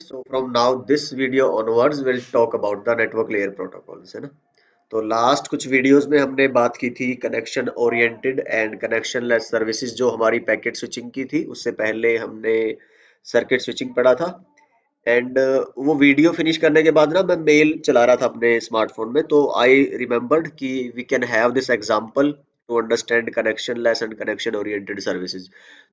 So from now this video onwards we'll talk about the network layer protocols, है ना। तो last कुछ videos में हमने बात की थी connection oriented and connection less services, जो हमारी पैकेट स्विचिंग की थी। उससे पहले हमने सर्किट स्विचिंग पढ़ा था। एंड वो वीडियो फिनिश करने के बाद ना मैं मेल चला रहा था अपने स्मार्टफोन में, तो आई रिमेम्बर्ड कि we can have this example to understand connectionless and connection oriented services.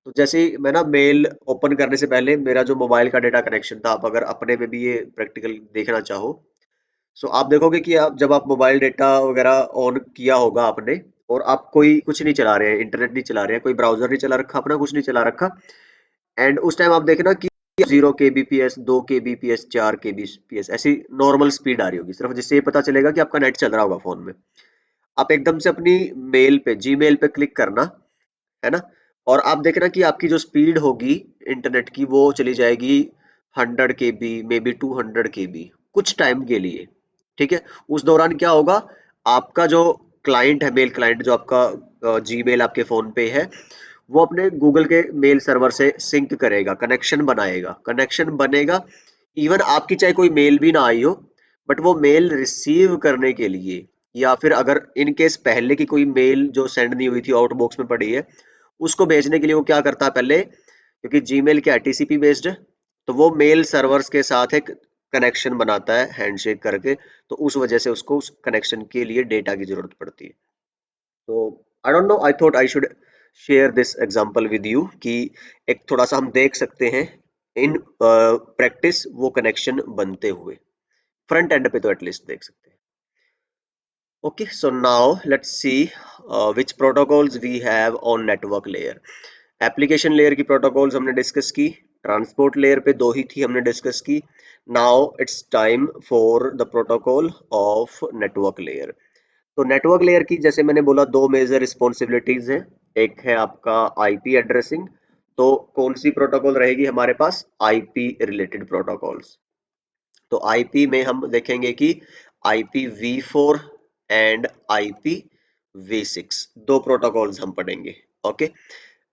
तो जैसे ही मैं ना मेल ओपन करने से पहले मेरा जो मोबाइल का डेटा कनेक्शन था, आप अगर अपने में भी ये प्रैक्टिकल देखना चाहो, सो आप देखोगे कि आप जब आप मोबाइल डेटा वगैरह ऑन किया होगा आपने, और आप कोई कुछ नहीं चला रहे हैं, इंटरनेट नहीं चला रहे हैं, कोई ब्राउजर नहीं चला रखा, अपना कुछ नहीं चला रखा, एंड उस टाइम आप देखना कि 0 kbps, 2 kbps, 4 kbps ऐसी नॉर्मल स्पीड आ रही होगी, सिर्फ जिससे ये पता चलेगा कि आपका नेट चल रहा होगा फोन में। आप एकदम से अपनी मेल पे, जीमेल पे क्लिक करना, है ना, और आप देखना कि आपकी जो स्पीड होगी इंटरनेट की वो चली जाएगी 100 kb, मे बी 200 kb, कुछ टाइम के लिए। ठीक है, उस दौरान क्या होगा, आपका जो क्लाइंट है, मेल क्लाइंट जो आपका जीमेल आपके फोन पे है, वो अपने गूगल के मेल सर्वर से सिंक करेगा, कनेक्शन बनाएगा, कनेक्शन बनेगा। इवन आपकी चाहे कोई मेल भी ना आई हो, बट वो मेल रिसीव करने के लिए, या फिर अगर इन केस पहले की कोई मेल जो सेंड नहीं हुई थी आउटबॉक्स में पड़ी है, उसको भेजने के लिए वो क्या करता है पहले, क्योंकि जीमेल क्या है, टीसीपी बेस्ड है, तो वो मेल सर्वर्स के साथ एक कनेक्शन बनाता है हैंडशेक करके। तो उस वजह से उसको उस कनेक्शन के लिए डेटा की जरूरत पड़ती है। तो I don't know, I thought I should share this example with you कि एक थोड़ा सा हम देख सकते हैं इन प्रैक्टिस वो कनेक्शन बनते हुए, फ्रंट एंड पे तो एटलीस्ट देख सकते हैं। Okay, so now let's see which protocols we have on network layer. Application layer की प्रोटोकॉल्स हमने डिस्कस की, ट्रांसपोर्ट लेयर पे दो ही थी हमने डिस्कस की। Now it's time for the protocol of network layer. तो नेटवर्क लेयर की जैसे मैंने बोला दो मेजर रिस्पॉन्सिबिलिटीज हैं। एक है आपका आईपी एड्रेसिंग। तो कौन सी प्रोटोकॉल रहेगी हमारे पास, आईपी रिलेटेड प्रोटोकॉल्स। तो आईपी में हम देखेंगे कि आईपी वी4 एंड आईपी वी6, दो प्रोटोकॉल्स हम पढ़ेंगे। ओके,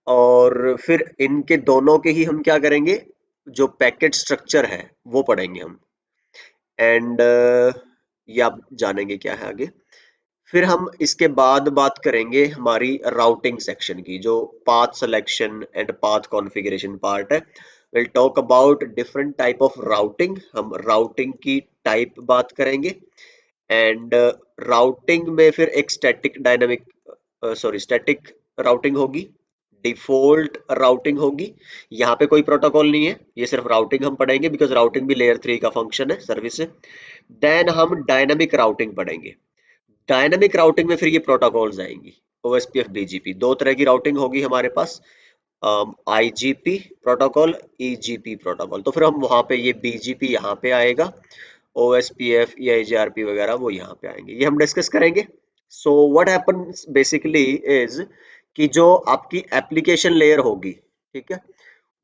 और फिर इनके दोनों के ही हम क्या करेंगे, जो पैकेट स्ट्रक्चर है वो पढ़ेंगे हम। एंड ये आप जानेंगे क्या है आगे। फिर हम इसके बाद बात करेंगे हमारी राउटिंग सेक्शन की, जो path selection and path configuration part है। Will talk about different type of routing, हम राउटिंग की टाइप बात करेंगे। एंड राउटिंग में फिर एक static dynamic, sorry static routing होगी, डिफॉल्ट राउटिंग होगी। यहाँ पे कोई प्रोटोकॉल नहीं है, ये सिर्फ राउटिंग हम पढ़ेंगे, बिकॉज राउटिंग भी लेयर 3 का फंक्शन है, सर्विस है। देन हम डायनामिक राउटिंग पढ़ेंगे। डायनामिक राउटिंग में फिर ये प्रोटोकॉल्स आएंगी, ओएसपीएफ बीजीपी, दो तरह की राउटिंग होगी हमारे पास, आईजीपी प्रोटोकॉल, ईजीपी प्रोटोकॉल। तो फिर हम वहां पे ये बीजीपी यहाँ पे आएगा, ओएसपीएफ या एजीआरपी वगैरह वो यहाँ पे आएंगे, ये हम डिस्कस करेंगे। So what happens basically is कि जो आपकी एप्लीकेशन लेयर होगी, ठीक है,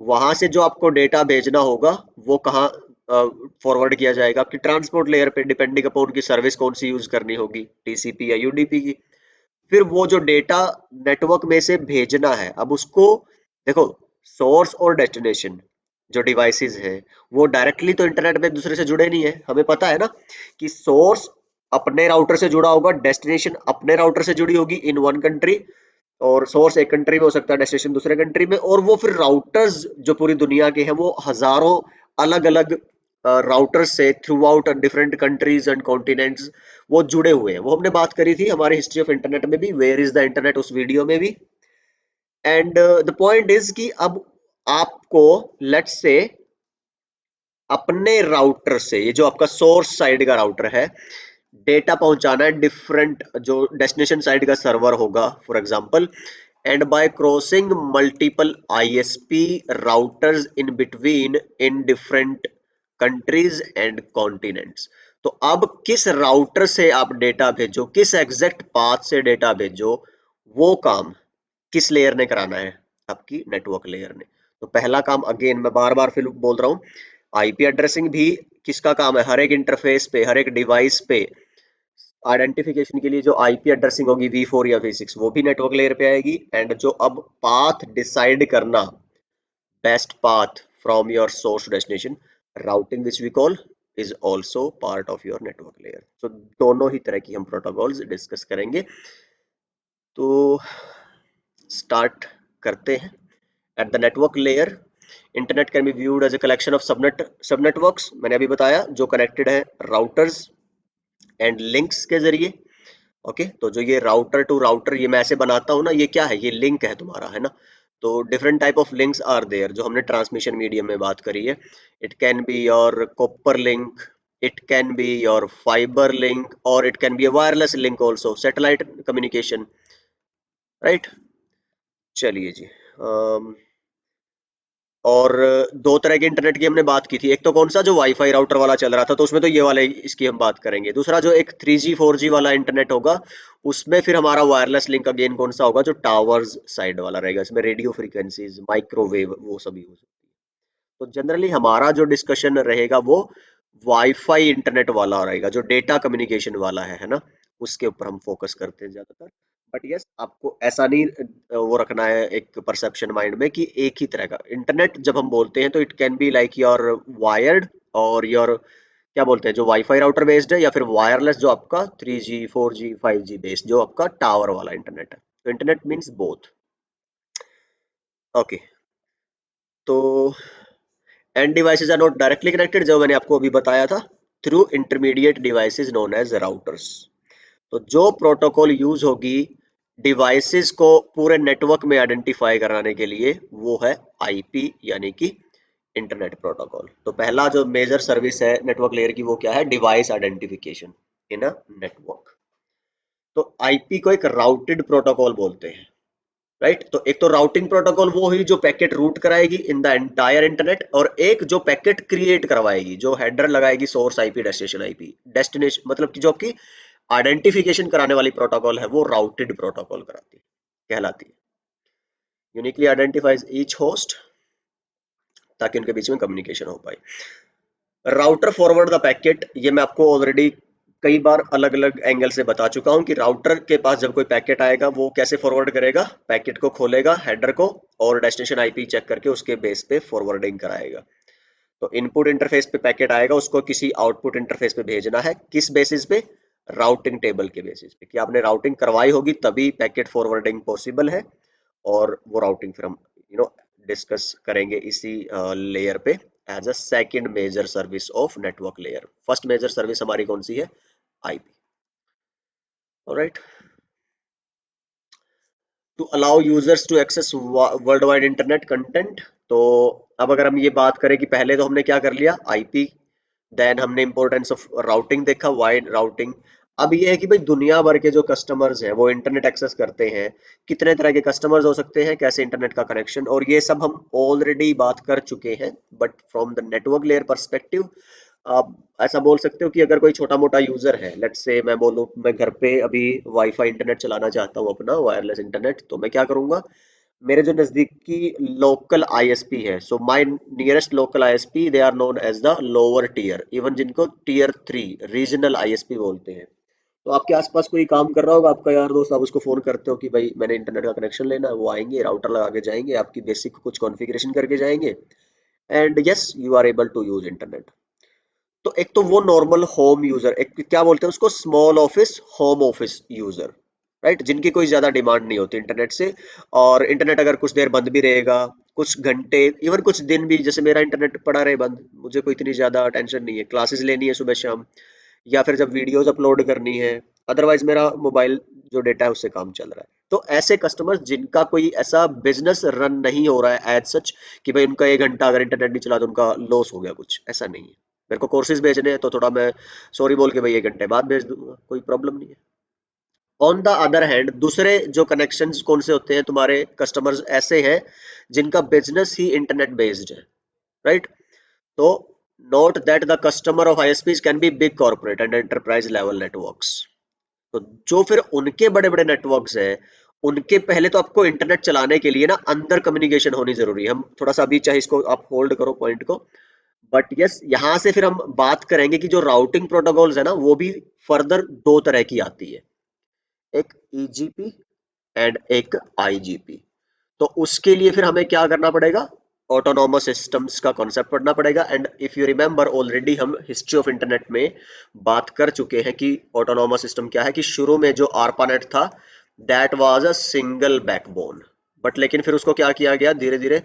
वहां से जो आपको डेटा भेजना होगा वो कहाँ फॉरवर्ड किया जाएगा, आपकी ट्रांसपोर्ट लेयर पे, डिपेंडिंग अपॉन की सर्विस कौन सी यूज करनी होगी, टीसीपी या यूडीपी की। फिर वो जो डेटा नेटवर्क में से भेजना है, अब उसको देखो, सोर्स और डेस्टिनेशन जो डिवाइसेस हैं वो डायरेक्टली तो इंटरनेट में एक दूसरे से जुड़े नहीं है, हमें पता है ना कि सोर्स अपने राउटर से जुड़ा होगा, डेस्टिनेशन अपने राउटर से जुड़ी होगी इन वन कंट्री, और सोर्स एक कंट्री में हो सकता है, डेस्टिनेशन दूसरे कंट्री में, और वो फिर राउटर्स जो पूरी दुनिया के हैं वो हजारों अलग अलग राउटर्स से through out different countries and continents वो जुड़े हुए हैं। वो हमने बात करी थी हमारी हिस्ट्री ऑफ इंटरनेट में भी, वेयर इज द इंटरनेट, उस वीडियो में भी। एंड द पॉइंट इज कि अब आपको लेट्स से अपने राउटर से, ये जो आपका सोर्स साइड का राउटर है, डेटा पहुंचाना है डिफरेंट जो डेस्टिनेशन साइड का सर्वर होगा for example, and bye crossing multiple ISP routers in between in different countries and continents. तो अब किस राउटर से आप डेटा भेजो, किस एग्जैक्ट पाथ से डेटा भेजो, वो काम किस लेयर ने कराना है, आपकी नेटवर्क लेयर ने। तो पहला काम, अगेन मैं बार बार फिर बोल रहा हूँ, आईपी एड्रेसिंग भी किसका काम है, हर एक इंटरफेस पे, हर एक डिवाइस पे आइडेंटिफिकेशन के लिए जो आईपी एड्रेसिंग होगी वी4 या वी6, वो भी नेटवर्क लेयर पे आएगी। एंड जो अब पाथ डिसाइड करना, best path from your source to destination, routing which we call is also part of your network layer. तो दोनों ही तरह की हम प्रोटोकॉल्स डिस्कस करेंगे। तो स्टार्ट करते हैं। At the network layer, internet can be viewed as a collection of subnetworks, मैंने अभी बताया, जो कनेक्टेड है राउटर्स एंड लिंक्स के जरिए। ओके तो जो ये राउटर टू राउटर ये मैं ऐसे बनाता हूँ ना, ये क्या है, ये लिंक है तुम्हारा, है ना। तो different type of links are there, जो हमने ट्रांसमिशन मीडियम में बात करी है। It can be your copper link, it can be your fibre link, और it can be a wireless link also, satellite communication, right. चलिए जी। और दो तरह के इंटरनेट की हमने बात की थी, एक तो कौन सा जो वाईफाई राउटर वाला चल रहा था, तो उसमें तो ये वाले इसकी हम बात करेंगे। दूसरा जो एक 3G 4G वाला इंटरनेट होगा, उसमें फिर हमारा वायरलेस लिंक अगेन कौन सा होगा, जो टावर्स साइड वाला रहेगा, इसमें रेडियो फ्रीक्वेंसीज, माइक्रोवेव, वो सभी हो सकती है। तो जनरली हमारा जो डिस्कशन रहेगा वो वाईफाई इंटरनेट वाला रहेगा, जो डेटा कम्युनिकेशन वाला है ना, उसके ऊपर हम फोकस करते हैं ज्यादातर। बट यस, आपको ऐसा नहीं वो रखना है एक परसेप्शन माइंड में कि एक ही तरह का इंटरनेट जब हम बोलते हैं तो it can be like your wired और योर क्या बोलते हैं, जो वाईफाई राउटर बेस्ड है, या फिर वायरलेस जो आपका 3G 4G 5G बेस्ड, जो आपका टावर वाला इंटरनेट है। तो इंटरनेट मीन्स बोथ। ओके तो end devices are not directly connected, जो मैंने आपको अभी बताया था, through intermediate devices known as routers. तो जो प्रोटोकॉल यूज होगी डिवाइसेस को पूरे नेटवर्क में आइडेंटिफाई कराने के लिए, वो है आईपी, यानी कि इंटरनेट प्रोटोकॉल। तो पहला जो मेजर सर्विस है नेटवर्क लेयर की, वो क्या है, device identification in a network. तो आईपी को एक राउटेड प्रोटोकॉल बोलते हैं, राइट। तो एक तो राउटिंग प्रोटोकॉल वो हुई जो पैकेट रूट कराएगी इन द एंटायर इंटरनेट, और एक जो पैकेट क्रिएट करवाएगी, जो हेडर लगाएगी, source IP, destination IP, destination मतलब कि जो आपकी आइडेंटिफिकेशन कराने वाली प्रोटोकॉल है, वो राउटेड प्रोटोकॉल कराती है, कहलाती है। यूनिकली आइडेंटिफाइज ईच होस्ट, ताकि उनके बीच में कम्युनिकेशन हो पाए। राउटर फॉरवर्ड द पैकेट, ये मैं आपको ऑलरेडी कई बार अलग अलग एंगल से बता चुका हूं कि राउटर के पास जब कोई पैकेट आएगा, वो कैसे फॉरवर्ड करेगा, पैकेट को खोलेगा, हेडर को, और डेस्टिनेशन आईपी चेक करके उसके बेस पे फॉरवर्डिंग कराएगा। तो इनपुट इंटरफेस पे पैकेट आएगा, उसको किसी आउटपुट इंटरफेस पे भेजना है, किस बेसिस पे, राउटिंग टेबल के बेसिस पे, कि आपने राउटिंग करवाई होगी तभी पैकेट फॉरवर्डिंग पॉसिबल है। और वो राउटिंग फिर हम डिस्कस करेंगे इसी लेयर पे, as a second major service of network layer. First major service हमारी कौन सी है, IP. Alright, to allow users to access world wide internet content. तो अब अगर हम ये बात करें कि पहले तो हमने क्या कर लिया, आईपी, देन हमने इंपॉर्टेंस ऑफ राउटिंग देखा, वाइड राउटिंग। अब ये है कि भाई दुनिया भर के जो कस्टमर्स हैं वो इंटरनेट एक्सेस करते हैं, कितने तरह के कस्टमर्स हो सकते हैं, कैसे इंटरनेट का कनेक्शन, और ये सब हम ऑलरेडी बात कर चुके हैं। But from the network layer perspective, आप ऐसा बोल सकते हो कि अगर कोई छोटा मोटा यूजर है, लेट्स से मैं बोलूं, मैं घर पे अभी वाईफाई इंटरनेट चलाना चाहता हूँ, अपना वायरलेस इंटरनेट, तो मैं क्या करूंगा, मेरे जो नजदीकी लोकल आईएसपी है, so my nearest local ISP, they are known as the lower tier, even जिनको टीयर 3 रीजनल आईएसपी बोलते हैं। तो आपके आसपास कोई काम कर रहा होगा, आपका यार दोस्त, आप उसको फोन करते हो कि भाई मैंने इंटरनेट का कनेक्शन लेना है, वो आएंगे, राउटर लगा के जाएंगे, आपकी बेसिक कुछ कॉन्फ़िगरेशन करके जाएंगे, and yes you are able to use internet. तो एक तो वो नॉर्मल होम यूजर, एक क्या बोलते हैं उसको, small office, home office user, right, जिनकी कोई ज्यादा डिमांड नहीं होती इंटरनेट से। और इंटरनेट अगर कुछ देर बंद भी रहेगा, कुछ घंटे, इवन कुछ दिन भी, जैसे मेरा इंटरनेट पड़ा रहे बंद, मुझे कोई इतनी ज्यादा टेंशन नहीं है, क्लासेस लेनी है सुबह शाम, या फिर जब वीडियोस अपलोड करनी है, अदरवाइज मेरा मोबाइल जो डेटा है उससे काम चल रहा है। तो ऐसे कस्टमर्स जिनका कोई ऐसा बिजनेस रन नहीं हो रहा है एज सच, कि भाई उनका 1 घंटा अगर इंटरनेट नहीं चला तो उनका लॉस हो गया, कुछ ऐसा नहीं है। मेरे को कोर्सेज भेजने हैं तो थोड़ा मैं सॉरी बोल के भाई 1 घंटे बाद भेज दूंगा, कोई प्रॉब्लम नहीं है। ऑन द अदर हैंड, दूसरे जो कनेक्शंस कौन से होते हैं, तुम्हारे कस्टमर्स ऐसे हैं जिनका बिजनेस ही इंटरनेट बेस्ड है, राइट। तो note that the customer of ISPs can be big corporate and enterprise level networks. तो जो फिर उनके बड़े बड़े नेटवर्क्स हैं, उनके पहले तो आपको इंटरनेट चलाने के लिए ना अंदर कम्युनिकेशन होनी जरूरी है। हम थोड़ा सा अभी चाहे इसको आप होल्ड करो पॉइंट को, बट यस यहां से फिर हम बात करेंगे कि जो राउटिंग प्रोटोकॉल्स है ना, वो भी फर्दर दो तरह की आती है, एक ईजीपी एंड एक आईजीपी। तो उसके लिए फिर हमें क्या करना पड़ेगा, ऑटोनॉमस सिस्टम्स का कॉन्सेप्ट पढ़ना पड़ेगा। And if you remember already हम हिस्ट्री ऑफ इंटरनेट में बात कर चुके हैं कि ऑटोनॉमस सिस्टम क्या है, कि शुरू में जो आरपानेट था that was a single backbone, but लेकिन फिर उसको क्या किया गया, धीरे धीरे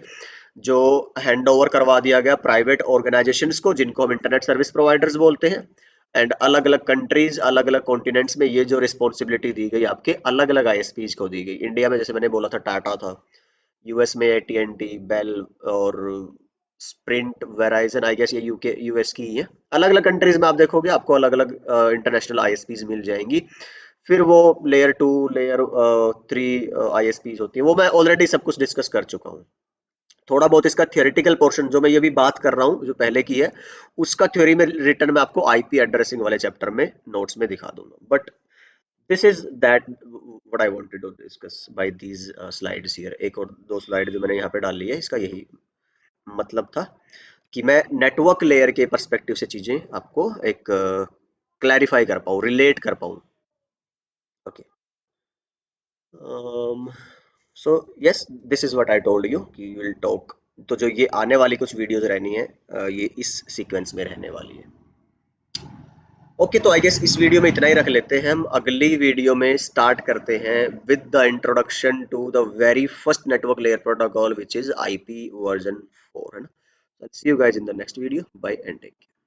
जो हैंड ओवर करवा दिया गया प्राइवेट ऑर्गेनाइजेशंस को, जिनको हम इंटरनेट सर्विस प्रोवाइडर्स बोलते हैं। एंड अलग अलग कंट्रीज, अलग अलग कॉन्टिनेंट्स में ये जो रिस्पॉन्सिबिलिटी दी गई आपके अलग अलग आईएसपीज को दी गई। इंडिया में जैसे मैंने बोला था टाटा था, यूएस में एटीएनटी, बेल और स्प्रिंट, वेराइजन, आई गेस ये यूके यूएस की ही है। अलग अलग कंट्रीज में आप देखोगे आपको अलग अलग इंटरनेशनल आईएसपीज मिल जाएंगी। फिर वो लेयर टू, लेयर थ्री आईएसपीज होती है, वो मैं ऑलरेडी सब कुछ डिस्कस कर चुका हूँ। थोड़ा बहुत इसका थियोरेटिकल पोर्शन जो मैं ये भी बात कर रहा हूँ जो पहले की है, उसका थ्योरी में रिटर्न में आपको आईपी एड्रेसिंग वाले चैप्टर में नोट्स में दिखा दूंगा। But this is that what I wanted to discuss by these slides here. एक और दो स्लाइड जो मैंने यहाँ पे डाल ली है, इसका यही मतलब था कि मैं नेटवर्क लेयर के पर्सपेक्टिव से चीजें आपको एक क्लैरिफाई कर पाऊँ, रिलेट कर पाऊँ। Okay, so yes, this is what I told you कि विल टॉक। तो जो ये आने वाली कुछ वीडियोस रहनी है, ये इस सीक्वेंस में रहने वाली है। ओके, तो आई गेस इस वीडियो में इतना ही रख लेते हैं। हम अगली वीडियो में स्टार्ट करते हैं with the introduction to the very first network layer protocol which is IP version 4, है ना। See you guys in the next video, bye and take care.